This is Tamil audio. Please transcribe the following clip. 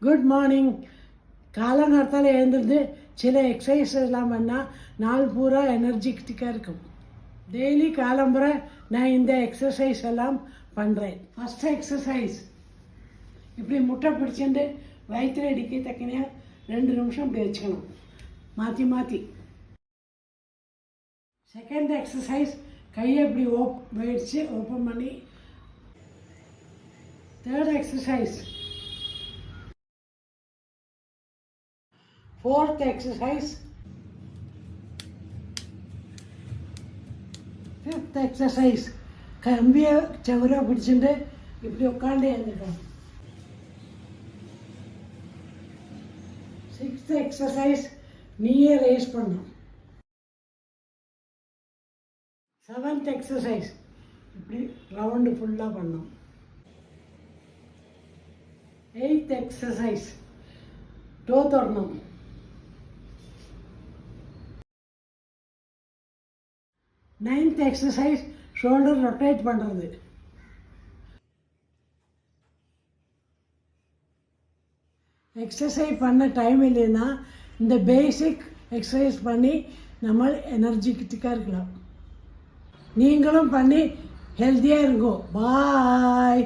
Good morning. காலங்காலத்தால் எழுந்திருந்து சில எக்ஸசைஸ் எல்லாம் பண்ணால் நாள் பூரா எனர்ஜெட்டிக்காக இருக்கும். டெய்லி காலம்புற நான் இந்த எக்ஸசைஸ் எல்லாம் பண்ணுறேன். ஃபஸ்ட்டு எக்ஸசைஸ் இப்படி முட்டை பிடிச்சிட்டு வயிற்றுல இடிக்க தக்கனையாக 2 நிமிஷம் இப்படி வச்சுக்கணும், மாற்றி மாற்றி. செகண்ட் எக்ஸசைஸ் கையை இப்படி வச்சு ஓப்பன் பண்ணி. Third exercise. Fourth exercise. Fifth exercise. கம்பியை செவரா பிடிச்சிட்டு இப்படி உட்காந்து எழுந்துட்டோம். சிக்ஸ்த் எக்ஸசைஸ் நீயே ரேஸ் பண்ணணும். செவன்த் எக்ஸசைஸ் இப்படி ரவுண்டு ஃபுல்லாக பண்ணோம். எயித் எக்ஸசைஸ் டோ தொடணும். நைன்த் எக்ஸசைஸ் ஷோல்டர் ரொட்டேட் பண்ணுறது. எக்ஸசைஸ் பண்ண டைம் இல்லைன்னா இந்த பேசிக் எக்ஸசைஸ் பண்ணி நம்ம எனர்ஜெட்டிக்காக இருக்கலாம். நீங்களும் பண்ணி ஹெல்த்தியாக இருங்கோ. பாய்.